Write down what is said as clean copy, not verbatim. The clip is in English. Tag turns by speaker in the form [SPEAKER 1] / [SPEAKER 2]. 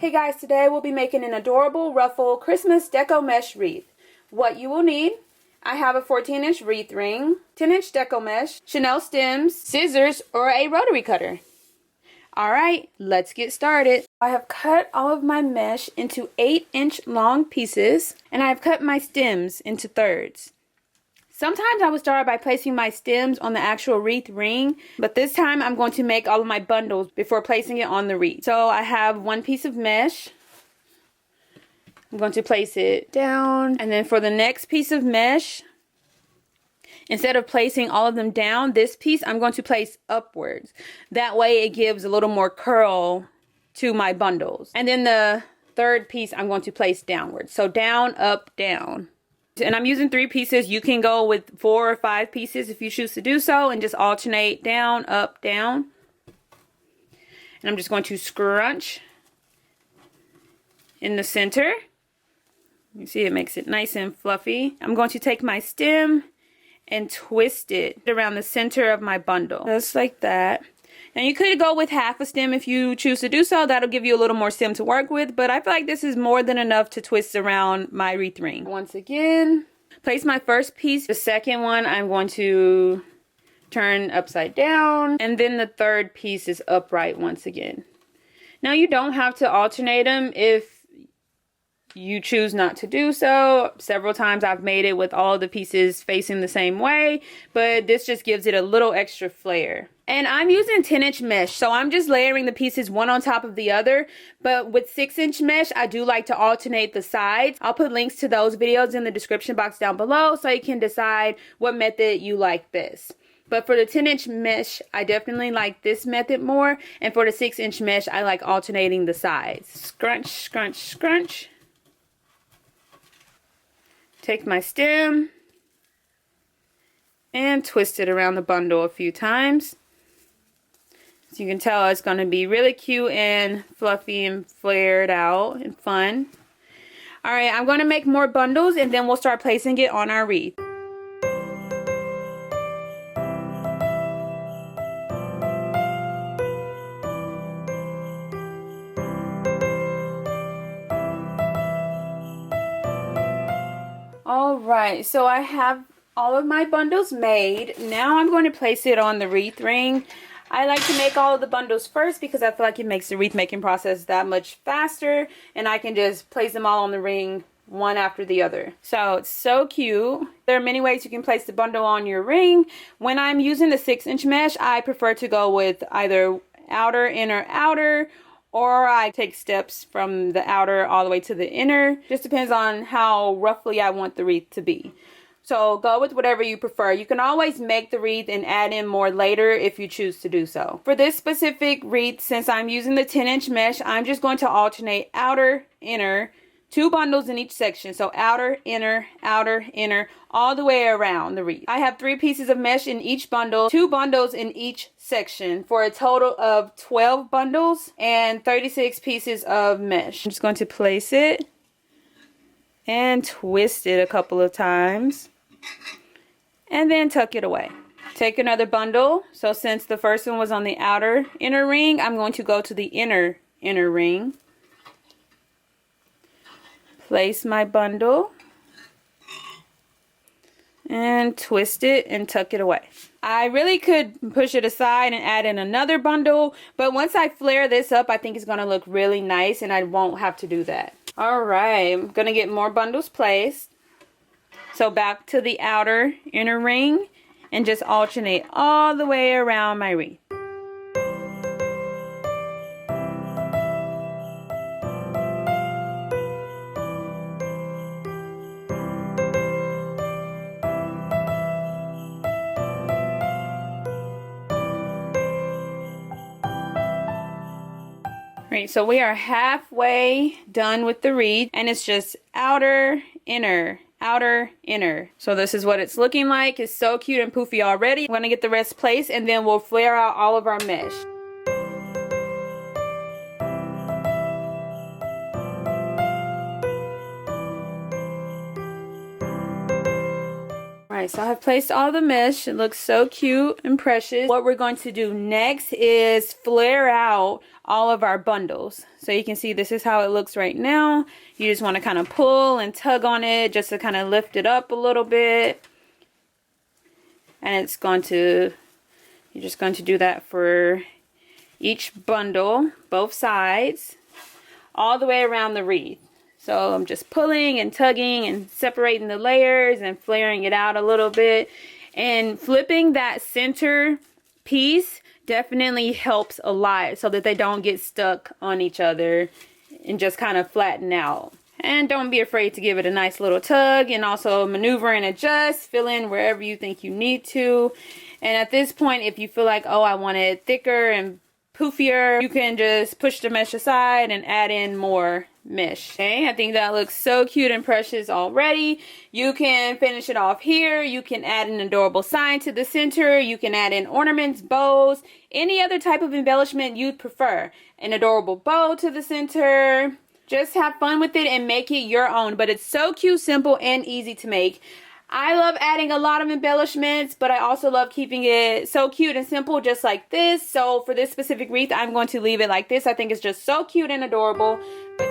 [SPEAKER 1] Hey guys, today we'll be making an adorable Ruffle Christmas Deco Mesh wreath. What you will need: I have a 14-inch wreath ring, 10-inch Deco mesh, Chanel stems, scissors, or a rotary cutter. Alright, let's get started. I have cut all of my mesh into 8-inch long pieces, and I have cut my stems into thirds. Sometimes I would start by placing my stems on the actual wreath ring, but this time I'm going to make all of my bundles before placing it on the wreath. So I have one piece of mesh. I'm going to place it down, and then for the next piece of mesh, instead of placing all of them down, this piece I'm going to place upwards. That way it gives a little more curl to my bundles. And then the third piece I'm going to place downwards. So down, up, down. And I'm using 3 pieces. You can go with 4 or 5 pieces if you choose to do so, and just alternate down, up, down. And I'm just going to scrunch in the center. You see it makes it nice and fluffy. I'm going to take my stem and twist it around the center of my bundle, just like that. Now you could go with half a stem if you choose to do so. That'll give you a little more stem to work with, but I feel like this is more than enough to twist around my wreath ring. Once again, place my first piece. The second one I'm going to turn upside down, and then the third piece is upright once again. Now you don't have to alternate them if you choose not to do so. Several times I've made it with all the pieces facing the same way, but this just gives it a little extra flair. And I'm using 10-inch mesh, so I'm just layering the pieces one on top of the other. But with 6-inch mesh, I do like to alternate the sides. I'll put links to those videos in the description box down below, so you can decide what method you like best. But for the 10-inch mesh, I definitely like this method more. And for the 6-inch mesh, I like alternating the sides. Scrunch, scrunch, scrunch. Take my stem and twist it around the bundle a few times. So you can tell it's going to be really cute and fluffy and flared out and fun. Alright, I'm going to make more bundles, and then we'll start placing it on our wreath. Alright, so I have all of my bundles made. Now I'm going to place it on the wreath ring. I like to make all of the bundles first because I feel like it makes the wreath making process that much faster, and I can just place them all on the ring one after the other. So it's so cute. There are many ways you can place the bundle on your ring. When I'm using the 6-inch mesh, I prefer to go with either outer, inner, outer, or I take steps from the outer all the way to the inner. Just depends on how roughly I want the wreath to be. So go with whatever you prefer. You can always make the wreath and add in more later if you choose to do so. For this specific wreath, since I'm using the 10-inch mesh, I'm just going to alternate outer, inner, 2 bundles in each section. So outer, inner, all the way around the wreath. I have 3 pieces of mesh in each bundle, 2 bundles in each section, for a total of 12 bundles and 36 pieces of mesh. I'm just going to place it and twist it a couple of times, and then tuck it away. Take another bundle. So since the first one was on the outer inner ring, I'm going to go to the inner ring. Place my bundle and twist it and tuck it away. I really could push it aside and add in another bundle, but once I flare this up, I think it's going to look really nice, and I won't have to do that. Alright, I'm going to get more bundles placed. So back to the outer inner ring, and just alternate all the way around my wreath. Right, so we are halfway done with the wreath, and it's just outer, inner, outer, inner. So this is what it's looking like. It's so cute and poofy already. I'm going to get the rest placed, and then we'll flare out all of our mesh. Alright, so I have placed all the mesh. It looks so cute and precious. What we're going to do next is flare out all of our bundles. So you can see this is how it looks right now. You just want to kind of pull and tug on it just to kind of lift it up a little bit. And it's going to, you're just going to do that for each bundle, both sides, all the way around the wreath. So I'm just pulling and tugging and separating the layers and flaring it out a little bit. And flipping that center piece definitely helps a lot so that they don't get stuck on each other and just kind of flatten out. And don't be afraid to give it a nice little tug and also maneuver and adjust, fill in wherever you think you need to. And at this point, if you feel like, oh, I want it thicker and poofier, you can just push the mesh aside and add in more mesh. Okay, I think that looks so cute and precious already. You can finish it off here. You can add an adorable sign to the center. You can add in ornaments, bows, any other type of embellishment you'd prefer. An adorable bow to the center. Just have fun with it and make it your own. But it's so cute, simple, and easy to make. I love adding a lot of embellishments, but I also love keeping it so cute and simple, just like this. So for this specific wreath, I'm going to leave it like this. I think it's just so cute and adorable. But